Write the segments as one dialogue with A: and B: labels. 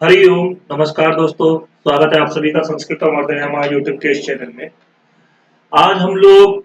A: हरि ओम। नमस्कार दोस्तों, स्वागत है आप सभी का संस्कृत और हमारे यूट्यूब के इस चैनल में। आज हम लोग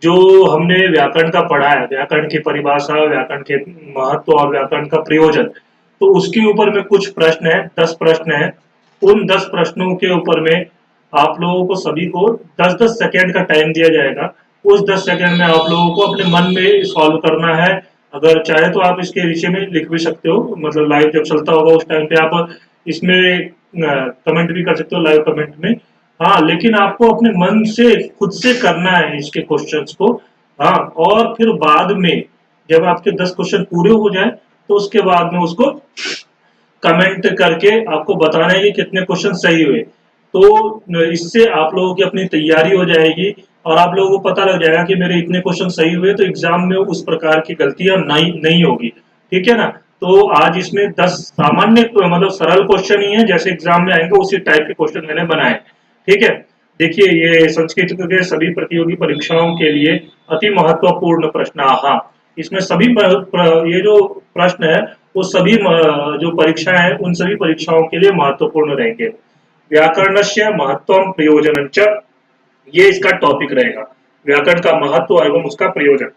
A: जो हमने व्याकरण का पढ़ा है, व्याकरण की परिभाषा, व्याकरण के महत्व और व्याकरण का प्रयोजन, तो उसके ऊपर में कुछ प्रश्न है, 10 प्रश्न है। उन 10 प्रश्नों के ऊपर में आप लोगों को सभी को 10-10 सेकेंड का टाइम दिया जाएगा। उस 10 सेकेंड में आप लोगों को अपने मन में सॉल्व करना है। अगर चाहे तो आप इसके विषय में लिख भी सकते हो, मतलब लाइव जब चलता होगा उस टाइम पे आप इसमें कमेंट भी कर सकते हो लाइव कमेंट में। हाँ, लेकिन आपको अपने मन से खुद से करना है इसके क्वेश्चंस को। हाँ, और फिर बाद में जब आपके 10 क्वेश्चन पूरे हो जाए तो उसके बाद में उसको कमेंट करके आपको बताना है कि कितने क्वेश्चन सही हुए। तो इससे आप लोगों की अपनी तैयारी हो जाएगी और आप लोगों को पता लग जाएगा कि मेरे इतने क्वेश्चन सही हुए, तो एग्जाम में उस प्रकार की गलतियां नहीं नहीं होगी। ठीक है ना। तो आज इसमें 10 सामान्य मतलब सरल क्वेश्चन ही है, जैसे एग्जाम में आएंगे उसी टाइप के क्वेश्चन मैंने बनाए। ठीक है। देखिए, ये संस्कृत के सभी प्रतियोगी परीक्षाओं के लिए अति महत्वपूर्ण प्रश्न। हाँ, इसमें सभी ये जो प्रश्न है वो सभी जो परीक्षाएं हैं उन सभी परीक्षाओं के लिए महत्वपूर्ण रहेंगे। व्याकरणस्य महत्वम प्रयोजनं च, ये इसका टॉपिक रहेगा। व्याकरण का महत्व एवं उसका प्रयोजन।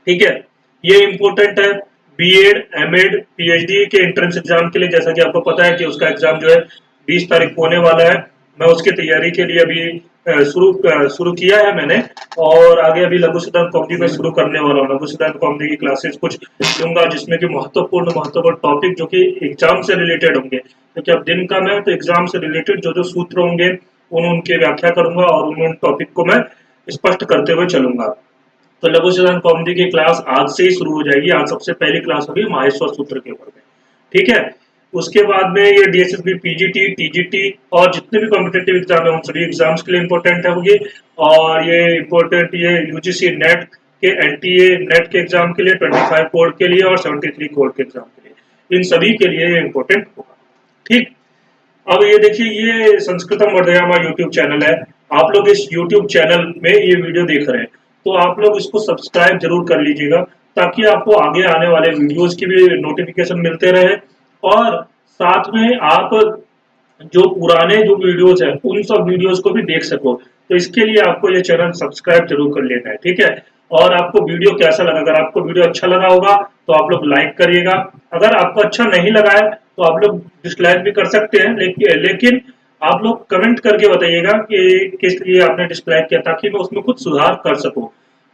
A: ठीक है। ये इंपॉर्टेंट है बीएड, एमएड, पीएचडी के एंट्रेंस एग्जाम के लिए। जैसा कि आपको पता है कि उसका एग्जाम जो है 20 तारीख को होने वाला है। मैं उसकी तैयारी के लिए अभी शुरू किया है मैंने। और आगे अभी लघु सिद्धांत कॉमेडी में शुरू करने वाला हूँ। लघु सिद्धांत कॉमेडी की क्लासेस कुछ लूंगा जिसमें कि महत्वपूर्ण टॉपिक जो कि एग्जाम से रिलेटेड होंगे, क्योंकि अब दिन का मैं तो एग्जाम से रिलेटेड जो जो सूत्र होंगे उनकी व्याख्या करूंगा और उन टॉपिक को मैं स्पष्ट करते हुए चलूंगा। तो लघु सिद्धांत कौमुदी की क्लास आज से ही शुरू हो जाएगी। आज सबसे पहली क्लास होगी माहेश्वर सूत्र के ऊपर में। ठीक है। उसके बाद में ये डीएसएसबी, पीजीटी, टीजीटी और जितने भी कॉम्पिटेटिव एग्जाम है उन सभी एग्जाम्स के लिए इंपॉर्टेंट होगी। और ये इंपॉर्टेंट ये यूजीसी नेट के, एनटीए नेट के एग्जाम के लिए, 25 कोड के लिए और 73 कोड के एग्जाम के लिए, इन सभी के लिए ये इंपॉर्टेंट होगा। ठीक। अब ये देखिए, ये संस्कृतम वर्धयामा यूट्यूब चैनल है। आप लोग इस यूट्यूब चैनल में ये वीडियो देख रहे हैं तो आप लोग इसको सब्सक्राइब जरूर कर लीजिएगा, ताकि आपको आगे आने वाले वीडियोस की भी नोटिफिकेशन मिलते रहे। और साथ में आप जो पुराने जो वीडियोस हैं उन सब वीडियोस को भी देख सको। तो इसके लिए आपको ये चैनल सब्सक्राइब जरूर कर लेना है। ठीक है। और आपको वीडियो कैसा लगा, अगर आपको वीडियो अच्छा लगा होगा तो आप लोग लाइक करिएगा। अगर आपको अच्छा नहीं लगा है तो आप लोग डिसलाइक भी कर सकते हैं, लेकिन आप लोग कमेंट करके बताइएगा कि किस लिए आपने डिसलाइक किया, ताकि मैं उसमें कुछ सुधार कर सकूं।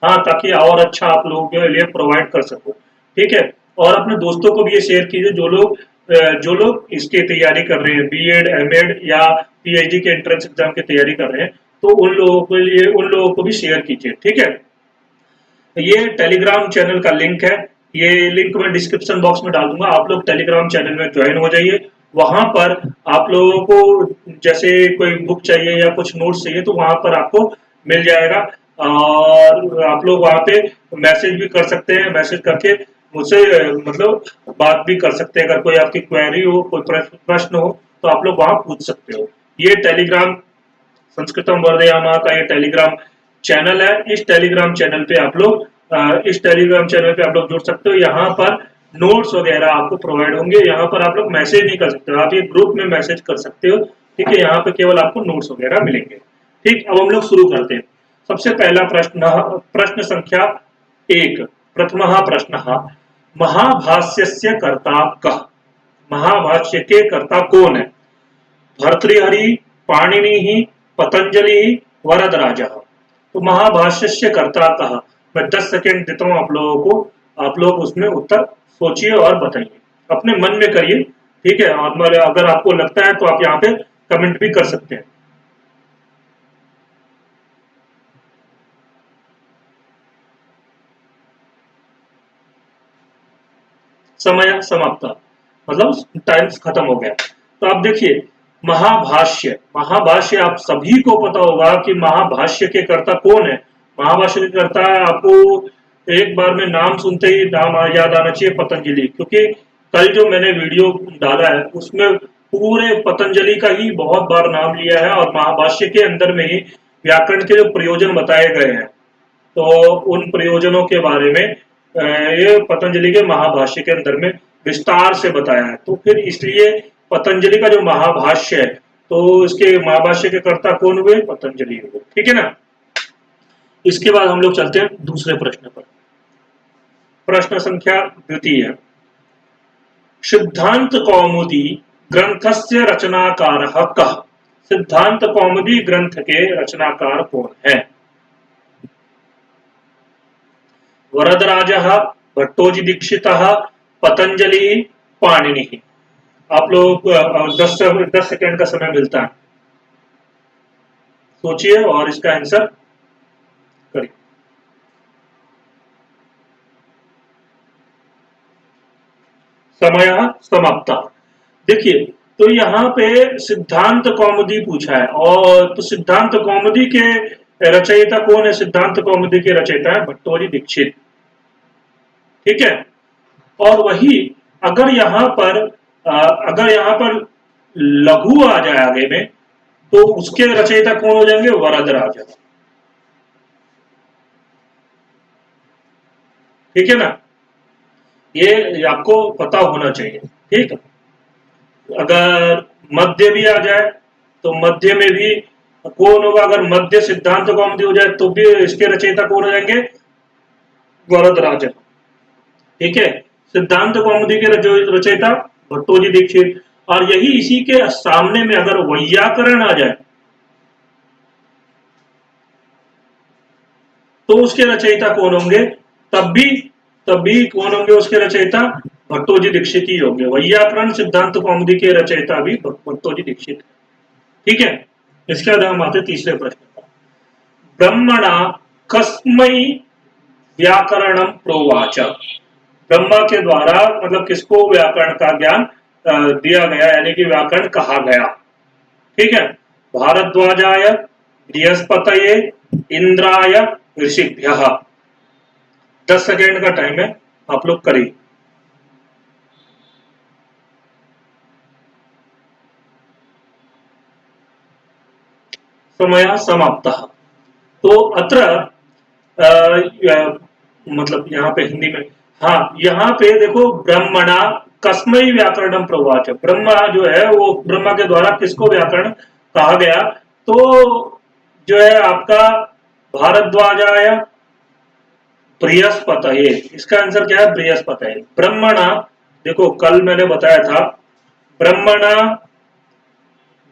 A: हाँ, ताकि और अच्छा आप लोगों के लिए प्रोवाइड कर सकूं। ठीक है। और अपने दोस्तों को भी ये शेयर कीजिए जो लोग इसकी तैयारी कर रहे हैं, बीएड, एमएड या पीएचडी के एंट्रेंस एग्जाम की तैयारी कर रहे हैं, तो उन लोगों को भी शेयर कीजिए। ठीक है। ये टेलीग्राम चैनल का लिंक है। ये लिंक मैं डिस्क्रिप्शन बॉक्स में डाल दूंगा। आप लोग टेलीग्राम चैनल में ज्वाइन हो जाइए। वहां पर आप लोगों को जैसे कोई बुक चाहिए या कुछ नोट्स चाहिए तो वहां पर आपको मिल जाएगा। और आप लोग वहां पे मैसेज भी कर सकते हैं। मैसेज करके मुझसे मतलब बात भी कर सकते हैं। अगर कोई आपकी क्वेरी हो, कोई प्रश्न हो तो आप लोग वहां पूछ सकते हो। ये टेलीग्राम संस्कृतम वर्धयामा का ये टेलीग्राम चैनल है। इस टेलीग्राम चैनल पे आप लोग जुड़ सकते हो। यहाँ पर नोट्स वगैरह आपको प्रोवाइड होंगे। यहाँ पर आप लोग मैसेज नहीं कर सकते हो, आप ये ग्रुप में मैसेज कर सकते हो। ठीक है। यहाँ पे केवल आपको नोट्स वगैरह मिलेंगे। ठीक। अब हम लोग शुरू करते हैं। सबसे पहला प्रश्न, प्रश्न संख्या 1। प्रथम प्रश्न, महाभाष्यस्य कर्ता कः। महाभाष्य के कर्ता कौन है? भर्तृहरि, पाणिनि, पतंजलि, वरदराज। तो महाभाष्य कर्ता कहा। मैं 10 सेकेंड देता हूं आप लोगों को। आप लोग उसमें उत्तर सोचिए और बताइए, अपने मन में करिए। ठीक है। और अगर आपको लगता है तो आप यहाँ पे कमेंट भी कर सकते हैं। समय समाप्त, मतलब टाइम खत्म हो गया। तो आप देखिए, महाभाष्य, महाभाष्य आप सभी को पता होगा कि महाभाष्य के कर्ता कौन है। महाभाष्य के कर्ता आपको एक बार में नाम सुनते ही नाम याद आना चाहिए, पतंजलि। क्योंकि कल जो मैंने वीडियो डाला है उसमें पूरे पतंजलि का ही बहुत बार नाम लिया है और महाभाष्य के अंदर में ही व्याकरण के जो प्रयोजन बताए गए हैं तो उन प्रयोजनों के बारे में ये पतंजलि के महाभाष्य के अंदर में विस्तार से बताया है। तो फिर इसलिए पतंजलि का जो महाभाष्य है, तो इसके महाभाष्य के कर्ता कौन हुए? पतंजलि हुए। ठीक है ना। इसके बाद हम लोग चलते हैं दूसरे प्रश्न पर। प्रश्न संख्या द्वितीय, सिद्धांत कौमुदी ग्रंथस्य रचनाकारः कः? सिद्धांत कौमुदी ग्रंथ के रचनाकार कौन है? वरदराजः, भट्टोजी दीक्षितः, पतंजलि, पाणिनि। आप लोग 10 सेकंड का समय मिलता है, सोचिए और इसका आंसर करिए। समय समाप्त। देखिए, तो यहाँ पे सिद्धांत कौमुदी पूछा है, और तो सिद्धांत कौमुदी के रचयिता कौन है? सिद्धांत कौमुदी के रचयिता है भट्टोजी दीक्षित। ठीक है। और वही अगर यहाँ पर लघु आ जाए आगे में, तो उसके रचयिता कौन हो जाएंगे? वरदराज। ठीक है ना, ये आपको पता होना चाहिए। ठीक है। अगर मध्य भी आ जाए, तो मध्य में भी कौन होगा? अगर मध्य सिद्धांत कौमुदी हो जाए तो भी इसके रचयिता कौन हो जाएंगे? वरदराज। ठीक है। सिद्धांत कौमुदी के रचयिता भट्टोजी दीक्षित। और यही इसी के सामने में अगर वैयाकरण आ जाए, तो उसके रचयिता कौन होंगे? तब भी कौन होंगे उसके रचयिता? भट्टोजी दीक्षित ही होंगे। वैयाकरण सिद्धांत कौमुदी के रचयिता भी भट्टोजी दीक्षित। ठीक है। इसके बाद हम आते तीसरे प्रश्न पर। ब्रह्मणा कस्मै व्याकरणम प्रोवाच? ब्रह्मा के द्वारा मतलब किसको व्याकरण का ज्ञान दिया गया, यानी कि व्याकरण कहा गया? ठीक है। भारद्वाजाय, बृहस्पतये, इंद्राय, ऋषिभ्यः। 10 सेकेंड का टाइम है, आप लोग करिए। समय समाप्त। तो अत्र मतलब यहाँ पे हिंदी में, हाँ यहाँ पे देखो, ब्रह्मणा कस्मै व्याकरणम प्रोवाच। ब्रह्मा जो है वो ब्रह्मा के द्वारा किसको व्याकरण कहा गया? तो जो है आपका भारद्वाजाय, बृहस्पतये। इसका आंसर क्या है? बृहस्पतये। ब्रह्मणा, देखो कल मैंने बताया था, ब्रह्मणा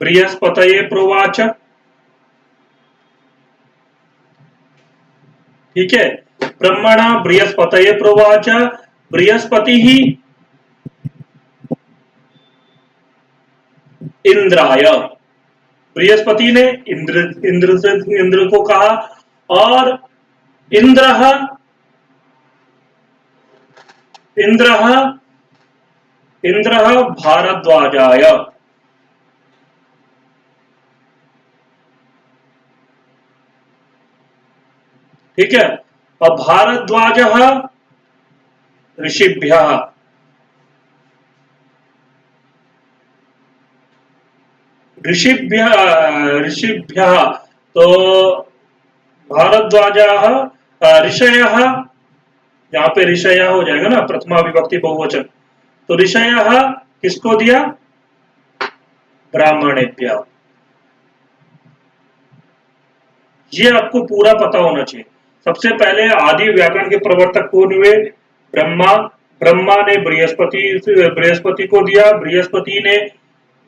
A: बृहस्पतये प्रोवाच। ठीक है। ब्रह्मणा बृहस्पतये प्रोवाच, बृहस्पति ही इंद्राय। बृहस्पति ने इंद्र को कहा, और इंद्र इंद्र इंद्र भारद्वाजाय। ठीक है। और भारद्वाज ऋषिभ्य। ऋषिभ्य तो भारद्वाज ऋषय, यहाँ पे ऋषय हो जाएगा ना, प्रथमा विभक्ति बहुवचन। तो ऋषय किसको दिया? ब्राह्मणेभ्य। ये आपको पूरा पता होना चाहिए। सबसे पहले आदि व्याकरण के प्रवर्तक कौन हुए? ब्रह्मा। ब्रह्मा ने बृहस्पति को दिया,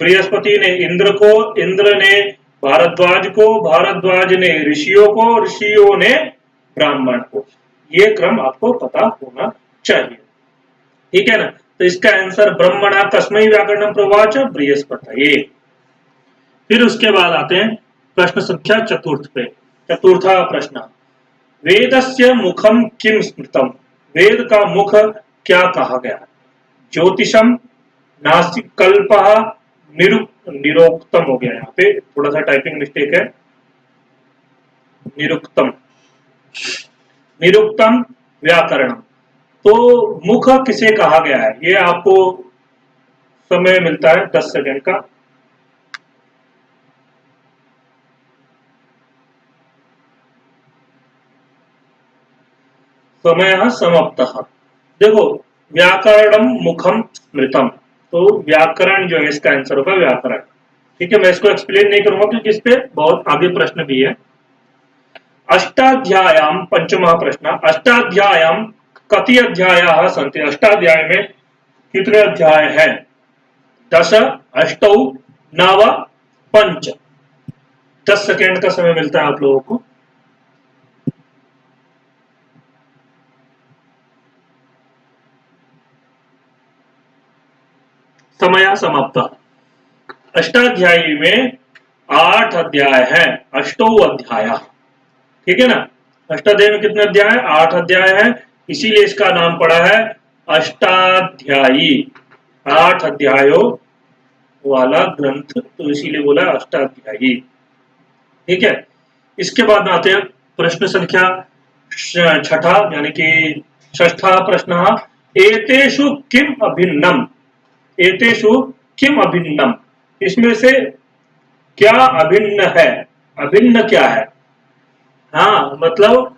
A: बृहस्पति ने इंद्र को, इंद्र ने भारद्वाज को, भारद्वाज ने ऋषियों को, ऋषियों ने ब्राह्मण को। ये क्रम आपको पता होना चाहिए। ठीक है ना। तो इसका आंसर ब्रह्मणा कस्मै व्याकरणम प्रोवाच, बृहस्पतये। फिर उसके बाद आते हैं प्रश्न संख्या चतुर्थ पे। चतुर्था प्रश्न, वेदस्य मुखम किम स्मृतम? वेद का मुख क्या कहा गया? ज्योतिषम, नास्तिक कल्प, निरुक्तम। हो गया, यहाँ पे थोड़ा सा टाइपिंग मिस्टेक है। निरुक्तम, निरुक्तम व्याकरण। तो मुख किसे कहा गया है? ये आपको समय मिलता है 10 सेकंड का। समय समाप्त। देखो, व्याकरणम मुखम स्मृतम, तो व्याकरण जो है इसका आंसर होगा व्याकरण। ठीक है, मैं इसको एक्सप्लेन नहीं करूंगा क्योंकि इस पे बहुत आगे प्रश्न भी है। अष्टाध्याय्याम पंचमः प्रश्न, अष्टाध्याय्याम कति अध्यायाः सन्ति? अष्टाध्याय में कितने अध्याय हैं? 10, 8, 9, 5। 10 सेकेंड का समय मिलता है आप लोगों को। समय समाप्त। अष्टाध्यायी में 8 अध्याय हैं, अष्टौ अध्याय। ठीक है ना, अष्टाध्यायी में कितने अध्याय है? 8 अध्याय है, इसीलिए इसका नाम पड़ा है अष्टाध्यायी। 8 अध्यायों वाला ग्रंथ, तो इसीलिए बोला अष्टाध्यायी। ठीक है, इसके बाद में आते हैं प्रश्न संख्या छठा यानी कि षष्ठा प्रश्न, एतेषु किम अभिन्नम? एतेषु किम अभिन्नम, इसमें से क्या अभिन्न है? अभिन्न क्या है? हाँ मतलब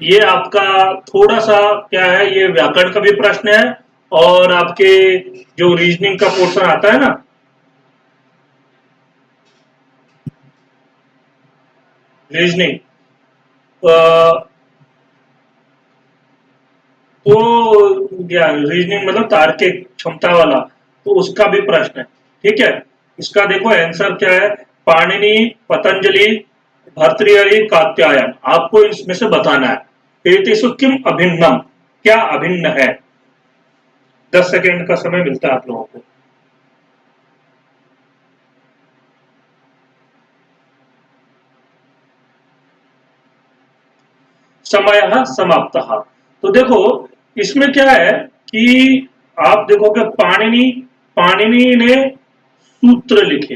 A: ये आपका थोड़ा सा क्या है, ये व्याकरण का भी प्रश्न है और आपके जो रीजनिंग का पोर्शन आता है ना, रीजनिंग, तो क्या रीजनिंग मतलब तार्किक क्षमता वाला, तो उसका भी प्रश्न है। ठीक है, इसका देखो आंसर क्या है, पाणिनि, पतंजलि, भर्तृहरि, कात्यायन। आपको इसमें से बताना है एतेषु किम अभिन्नम, क्या अभिन्न है। 10 सेकेंड का समय मिलता है आप लोगों को। समय समाप्त। तो देखो इसमें क्या है कि आप देखोगे पाणिनि, पाणिनि ने सूत्र लिखे।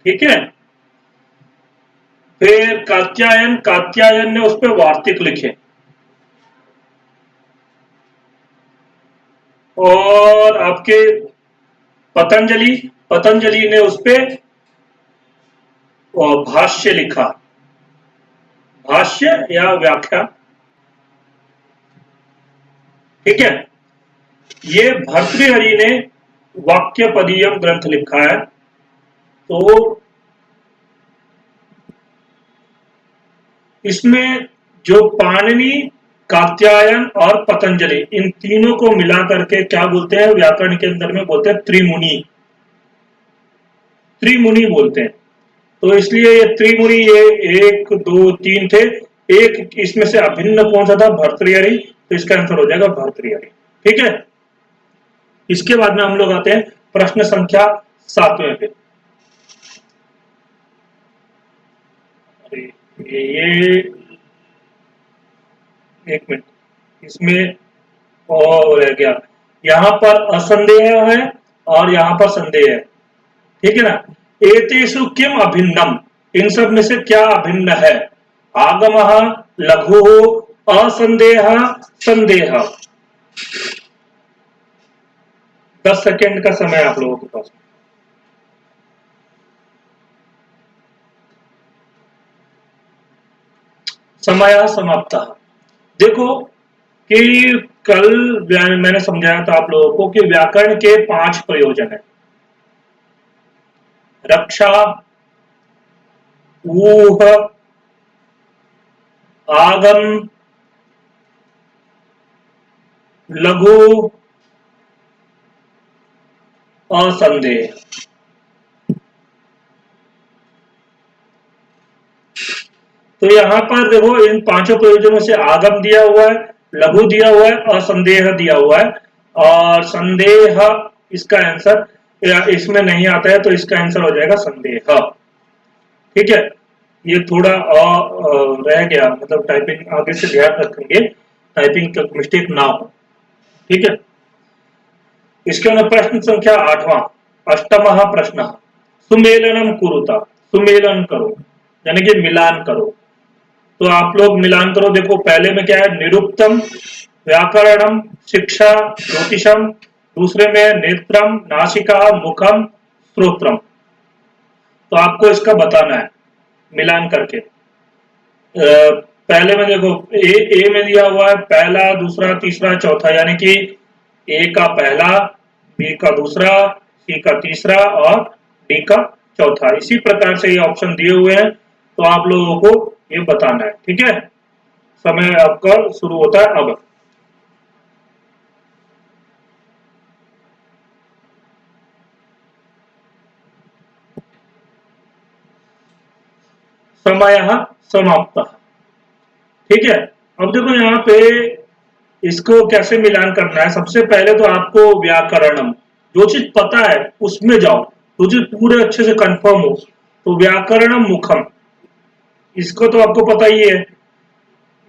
A: ठीक है, फिर कात्यायन, कात्यायन ने उस पर वार्तिक लिखे, और आपके पतंजलि, पतंजलि ने उस पर भाष्य लिखा, भाष्य या व्याख्या। ठीक है, ये भर्तृहरि ने वाक्यपदीयम ग्रंथ लिखा है। तो इसमें जो पाणिनि, कात्यायन और पतंजलि, इन तीनों को मिला करके क्या बोलते हैं व्याकरण के अंदर में, बोलते हैं त्रिमुनि। त्रिमुनि बोलते हैं। तो इसलिए ये त्रिमुनि, ये 1, 2, 3 थे, एक इसमें से अभिन्न कौन सा था? भर्तृहरि। तो इसका आंसर हो जाएगा भर्तृहरि। ठीक है, इसके बाद में हम लोग आते हैं प्रश्न संख्या 7वें पे। ये एक मिनट, इसमें और रह गया, यहां पर असंदेह है और यहां पर संदेह है। ठीक है ना, एतेषु किम अभिन्नम, इन सब में से क्या अभिन्न है? आगम, लघु, असंदेह, संदेह। 10 सेकेंड का समय आप लोगों के पास। समय समाप्त। देखो कि कल मैंने समझाया था आप लोगों को कि व्याकरण के 5 प्रयोजन है, रक्षा, ऊह, आगम, लघु, असंदेह। तो यहां पर देखो इन पांचों प्रयोजनों से आगम दिया हुआ है, लघु दिया हुआ है, असंदेह दिया हुआ है, और संदेह इसका आंसर इसमें नहीं आता है, तो इसका आंसर हो जाएगा संदेह। ठीक है, ये थोड़ा रह गया, मतलब टाइपिंग आगे से ध्यान रखेंगे, टाइपिंग का मिस्टेक ना हो। ठीक है, इसके अंदर प्रश्न संख्या 8वां, अष्टम प्रश्न, सुमेलनम कुरुता, सुमेलन करो यानी कि मिलान करो। तो आप लोग मिलान करो, देखो पहले में क्या है, निरुक्तम, व्याकरणम, शिक्षा, ज्योतिषम, दूसरे में नेत्रम, नासिका, मुखम, श्रोत्रम। तो आपको इसका बताना है मिलान करके। पहले में देखो ए में दिया हुआ है पहला, दूसरा, तीसरा, चौथा, यानी कि ए का पहला, बी का दूसरा, सी का तीसरा और डी का चौथा। इसी प्रकार से ये ऑप्शन दिए हुए हैं, तो आप लोगों को ये बताना है। ठीक है, समय आपका शुरू होता है अब। समय समाप्त। ठीक है, अब देखो यहाँ पे इसको कैसे मिलान करना है। सबसे पहले तो आपको व्याकरणम, जो चीज पता है उसमें जाओ, जो चीज पूरे अच्छे से कंफर्म हो। तो व्याकरणम मुखम, इसको तो आपको पता ही है।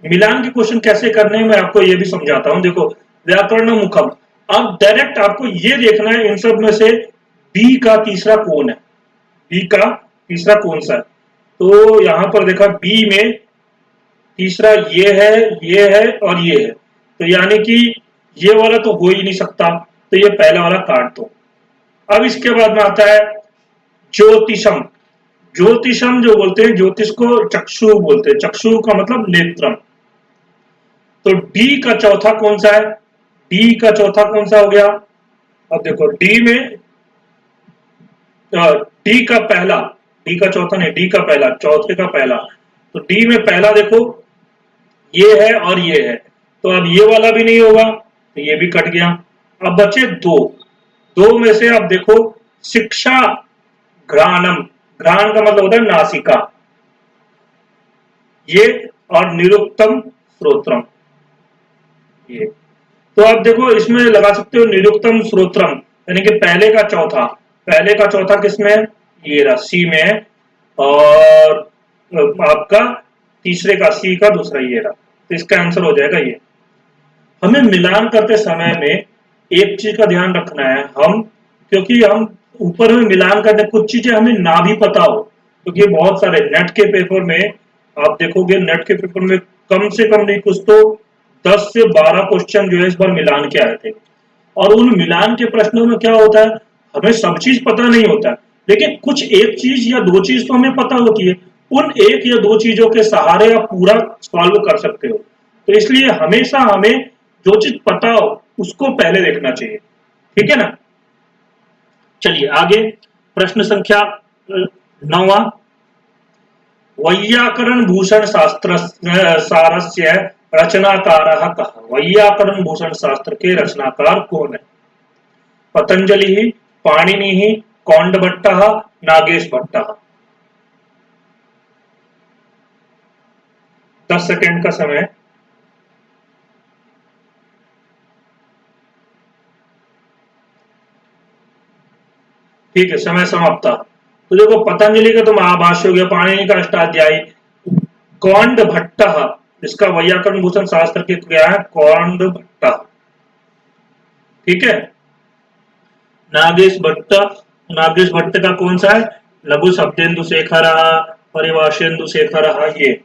A: मिलान के क्वेश्चन कैसे करने हैं मैं आपको ये भी समझाता हूं। देखो, व्याकरणम मुखम, अब डायरेक्ट आपको ये देखना है इन सब में से बी का तीसरा कौन है, बी का तीसरा कौन सा है। तो यहां पर देखा बी में तीसरा ये है और ये है, तो यानी कि ये वाला तो हो ही नहीं सकता, तो ये पहला वाला काट दो। अब इसके बाद में आता है ज्योतिषम। ज्योतिषम जो बोलते हैं, ज्योतिष को चक्षु बोलते हैं, चक्षु का मतलब नेत्रम। तो डी का चौथा कौन सा है, डी का चौथा कौन सा हो गया। अब देखो डी में डी का पहला, डी का चौथा नहीं, डी का पहला, चौथे का पहला। तो डी में पहला देखो ये है और ये है, तो अब ये वाला भी नहीं होगा, तो ये भी कट गया। अब बचे दो, दो में से अब देखो शिक्षा घ्राणम, घ्राण का मतलब होता है नासिका, ये, और निरुक्तम श्रोत्रम, ये। तो आप देखो इसमें लगा सकते हो निरुक्तम श्रोत्रम, यानी कि पहले का चौथा, पहले का चौथा किसमें है, ये रहा सी में है, और आपका तीसरे का सी का दूसरा ये रहा, तो इसका आंसर हो जाएगा ये। हमें मिलान करते समय में एक चीज का ध्यान रखना है, हम, क्योंकि हम ऊपर में मिलान करते कुछ चीजें हमें ना भी पता हो, क्योंकि बहुत सारे नेट के पेपर में आप देखोगे, नेट के पेपर में कम से कम नहीं कुछ तो 10 से 12 क्वेश्चन जो है इस बार मिलान के आए थे। और उन मिलान के प्रश्नों में क्या होता है, हमें सब चीज पता नहीं होता, लेकिन कुछ एक चीज या दो चीज तो हमें पता होती है। उन एक या दो चीजों के सहारे आप पूरा सॉल्व कर सकते हो। तो इसलिए हमेशा हमें जो चीज पता हो उसको पहले देखना चाहिए। ठीक है ना, चलिए आगे। प्रश्न संख्या 9। वैयाकरण भूषण शास्त्र सारस्य रचनाकार कः। वैयाकरण भूषण शास्त्र के रचनाकार कौन है। पतंजलि, पाणिनि, कौंडभट्ट, नागेश भट्ट। 10 सेकेंड का समय। ठीक है, समय समाप्त। तो देखो पतंजलि का तो महाभाष्य हो गया, पाणिनि का अष्टाध्यायी, कौंड भट्ट, इसका वैयाकरण भूषण शास्त्र के क्या है, कौंड भट्ट। ठीक है, नागेश भट्ट, नागेश भट्ट का कौन सा है, लघु शब्देन्दु शेखर, परिभाषेन्दु शेखर, ये।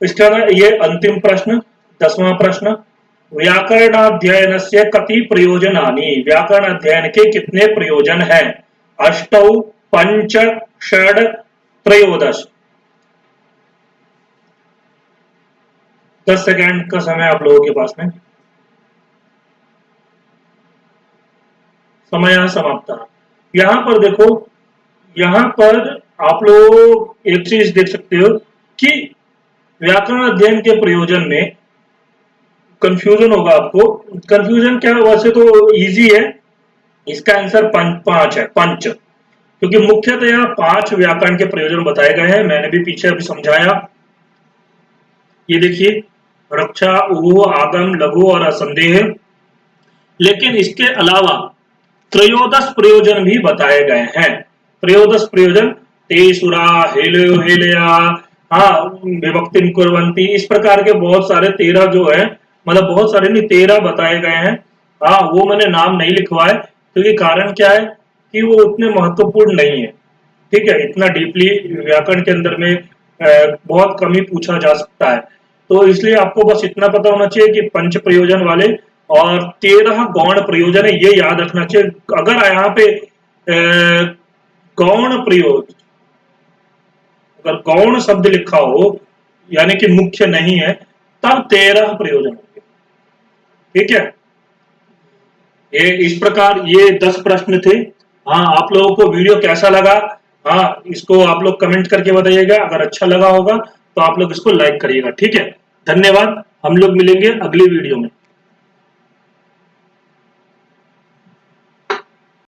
A: इसका ये अंतिम प्रश्न, 10वां प्रश्न। व्याकरण अध्ययन से कति प्रयोजनानि। व्याकरण अध्ययन के कितने प्रयोजन हैं। अष्टौ, पंच, षड, त्रयोदश। 10 सेकेंड का समय आप लोगों के पास में। समय यहां समाप्त। यहां पर देखो, यहां पर आप लोग एक चीज देख सकते हो कि व्याकरण अध्ययन के प्रयोजन में कंफ्यूजन होगा आपको। कंफ्यूजन क्या, वैसे तो इजी है, इसका आंसर पांच है, पंच। क्योंकि मुख्यतः 5 व्याकरण के प्रयोजन बताए गए हैं, मैंने भी पीछे अभी समझाया। ये देखिए, रक्षा, ऊह, आगम, लघु और असंदेह। लेकिन इसके अलावा त्रयोदश प्रयोजन भी बताए गए हैं। त्रयोदश प्रयोजन, तेसुरा, हेलो हेलया, हाँ, विभक्ति कुर्वंती, इस प्रकार के बहुत सारे 13 जो है, मतलब बहुत सारे नहीं 13 बताए गए हैं। हाँ, वो मैंने नाम नहीं लिखवाए, क्योंकि कारण क्या है कि वो उतने महत्वपूर्ण नहीं है। ठीक है, इतना डीपली व्याकरण के अंदर में बहुत कम ही पूछा जा सकता है। तो इसलिए आपको बस इतना पता होना चाहिए कि पंच प्रयोजन वाले और 13 गौण प्रयोजन है, ये याद रखना चाहिए। अगर यहाँ पे गौण प्रयोग, अगर गौण शब्द लिखा हो यानी कि मुख्य नहीं है, तब 13 प्रयोजन होंगे। ठीक है, ये इस प्रकार ये 10 प्रश्न थे। हाँ, आप लोगों को वीडियो कैसा लगा, हाँ इसको आप लोग कमेंट करके बताइएगा। अगर अच्छा लगा होगा तो आप लोग इसको लाइक करिएगा। ठीक है, धन्यवाद। हम लोग मिलेंगे अगली वीडियो में।